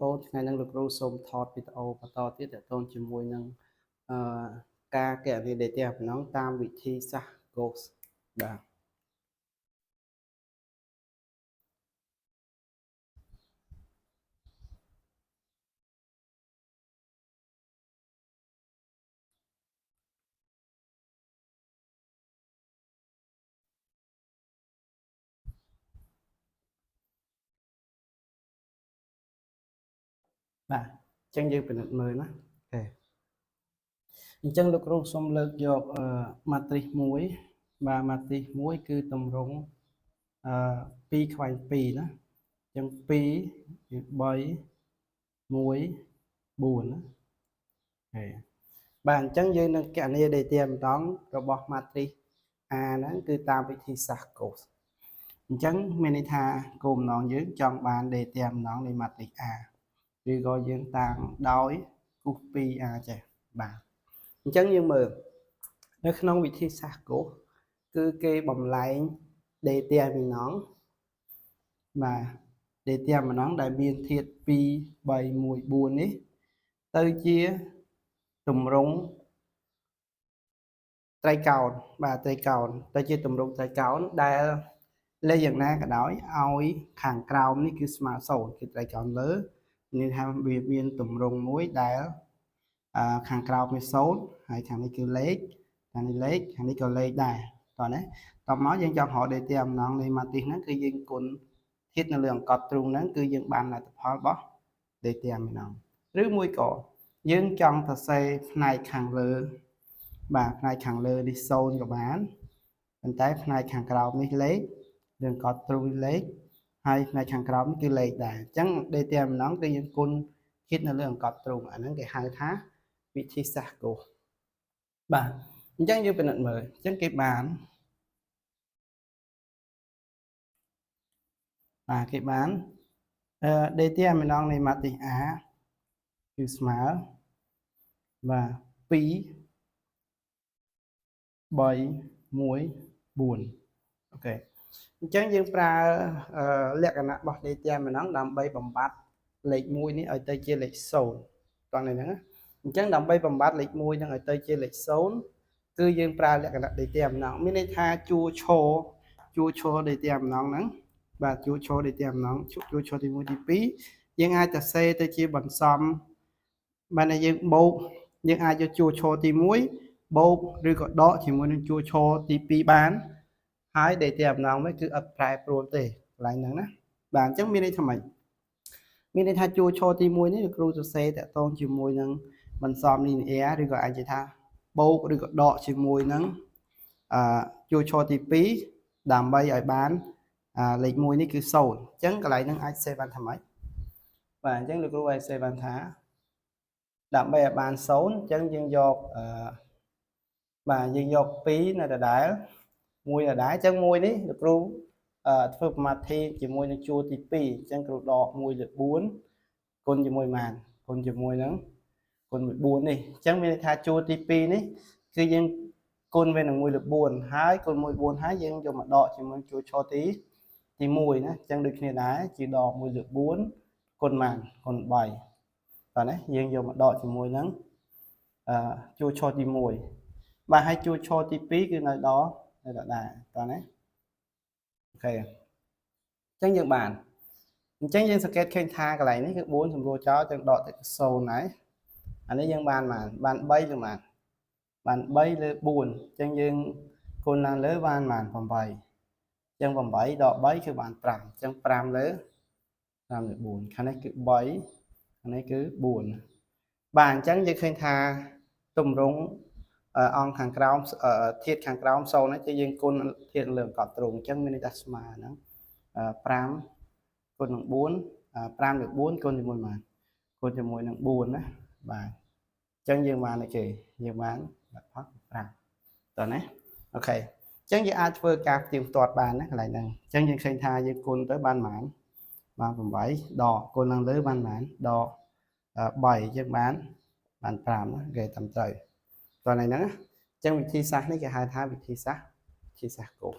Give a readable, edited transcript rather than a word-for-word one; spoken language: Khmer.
បងថ្ងៃនេះលោកគ្រូសូមថតវីដេអូបន្តទៀតទាក់ទងជាមួយនឹងការគណនាដេតាបំណងតាមវិធីសាស្ត្រ Gauss បាទបាទអញ្ចឹងយើងពិនិត្យមើលណាអូខេអញ្ចឹងលោកគ្រូសូមលើកយកម៉ាទ្រីសមួយបាទម៉ាទ្រីសមួយគឺតម្រង់2ខ្វែង2ណាអញ្ចឹង2 3 1 4ណាអូខេបាទអញ្ចឹងយើងនឹងគណនាដេតាម្ដងរបស់ម៉ាទ្រីស A ហ្នឹងគឺតាមវិធីសាស្ត្រ Gauss អញ្ចឹងមានន័យថាគោលបំណងយើងចង់បានដេតាម្ដងនៃម៉ាទ្រីស A ឬក៏យើងតាំងដោយគូស 2A ចេះបាទអញ្ចឹងយើងមើលនៅក្នុងវិធីសាស្ត្រ Gauss គឺគេបំលែងដេតាម្ដងបាទដេតាម្ដងដែលមានធាតុ2 3 1 4នេះទៅជាទម្រង់ត្រីកោណបាទត្រីកោណទៅជាទម្រង់ត្រីកោណដែលលេខយ៉ាងណាក៏ដោយឲ្យខាងក្រោមនេះគឺស្មើ0គឺត្រីកោណលើនេះថាវាមានទម្រង់មួយដែលខាងក្រោមវា0ហើយខាងនេះគឺលេខខាងនេះលេខខាងនេះក៏លេខដែរតោះណាតមកយើងចង់រកដេតាអំណងនៃម៉ាទ្រីសហ្នឹងគឺយើងគុណធាតុនៅលើអង្កត់ទ្រូងហ្នឹងគឺយើងបានលទ្ធផលរបស់ដេតាម្ដងឬមួយក៏យើងចង់សរសេរផ្នែកខាងលើបាទផ្នែកខាងលើនេះ0ក៏បានប៉ុន្តែផ្នែកខាងក្រោមនេះលេខយើងកត់ទ្រូងលេខហើយផ្នែកខាងក្រោមនេះគឺលេខដែរអញ្ចឹងដេតាម្ដងគឺយើងគុណធាតុនៅលើអង្កត់ទ្រូងអាហ្នឹងគេហៅថាវិធីសាស្ត្រ Gauss បាទអញ្ចឹងយើងពិនិត្យមើលអញ្ចឹងគេបានដេតាម្ដងនៃម៉ាទ្រីស A គឺស្មើបាទ2 3 1 4អូខេអញ្ចឹងយើងប្រើលក្ខណៈរបស់ data ម្ដងដើម្បីបំបត្តិលេខ1នេះឲ្យទៅជាលេខ0តោះនេះហ្នឹងអញ្ចឹងដើម្បីបំបត្តិលេខ1ហ្នឹងឲ្យទៅជាលេខ0គឺយើងប្រើលក្ខណៈ data ម្ដងមានន័យថាជួឈរ data ម្ដងហ្នឹងបាទជួឈរ data ម្ដងជួឈរទី1ទី2យើងអាចទៅសេទៅជាបន្សំបានតែយើងបូកយើងអាចយកជួឈរទី1បូកឬក៏ដកជាមួយនឹងជួឈរទី2បានហើយដេតាអំណងវិញគឺអត់ប្រែប្រួលទេកន្លែងហ្នឹងណាបាទអញ្ចឹងមានន័យថាម៉េចមានន័យថាជួឈរទី1នេះគ្រូសរសេរតាក់ទងជាមួយនឹងបន្សំ linear ឬក៏អាចនិយាយថាបូកឬក៏ដកជាមួយនឹងជួឈរទី2ដើម្បីឲ្យបានលេខ1នេះគឺ0អញ្ចឹងកន្លែងហ្នឹងអាចសេបានថាម៉េចបាទអញ្ចឹងលោកគ្រូអាចសេបានថាដើម្បីឲ្យបាន0អញ្ចឹងយើងយកបាទយើងយក2នៅដដែល1ដដែលអញ្ចឹង1នេះលោកគ្រូធ្វើប្រមាថីជាមួយនឹងជួរទី2អញ្ចឹងគ្រូដក1លើ4គុណជាមួយប៉ុន្មានគុណជាមួយនឹងគុណ1 4នេះអញ្ចឹងមានន័យថាជួរទី2នេះគឺយើងគុណវានឹង1លើ4ហើយគុណ1 4ហើយយើងយកមកដកជាមួយជួរឈរទី1ណាអញ្ចឹងដូចគ្នាដែរជាដក1លើ4គុណប៉ុន្មានគុណ3បាទណាយើងយកមកដកជាមួយនឹងជួរឈរទី1បាទហើយជួរឈរទី2គឺនៅដល់នៅដដែលតោះណាអូខេអញ្ចឹងយើងបានអញ្ចឹងយើងសង្កេតឃើញថាកន្លែងនេះគឺ4សម្រួលចោលទាំងដកទៅ0ហើយអានេះយើងបាន3ឬបាន3លើ4អញ្ចឹងយើងគុណឡើងលើបាន8អញ្ចឹង8ដក3គឺបាន5អញ្ចឹង5លើ4ខាងនេះគឺ3ខាងនេះគឺ4បាទអញ្ចឹងយើងឃើញថាទម្រង់អង្គខាងក្រោមធាតុខាងក្រោម0ហ្នឹងគឺយើងគុណធាតុលើកត់ទ្រូងអញ្ចឹងមានន័យថាស្មើហ្នឹង5គុណនឹង4 5លើ4គុណជាមួយប៉ុន្មានគុណជាមួយនឹង4ណាបាទអញ្ចឹងយើងបានគេយើងបានលទ្ធផល5តោះណាអូខេអញ្ចឹងយើងអាចធ្វើការផ្ទៀងផ្ទាត់បានណាកន្លែងហ្នឹងអញ្ចឹងយើងឃើញថាយើងគុណទៅបានប៉ុន្មានបាន8ដកគុណឡើងលើបានប៉ុន្មានដក3អញ្ចឹងបាន5ណាគេត្រឹមត្រូវតោះហ្នឹងអញ្ចឹងវិធីសាស្ត្រនេះគេហៅថាវិធីសាស្ត្រGauss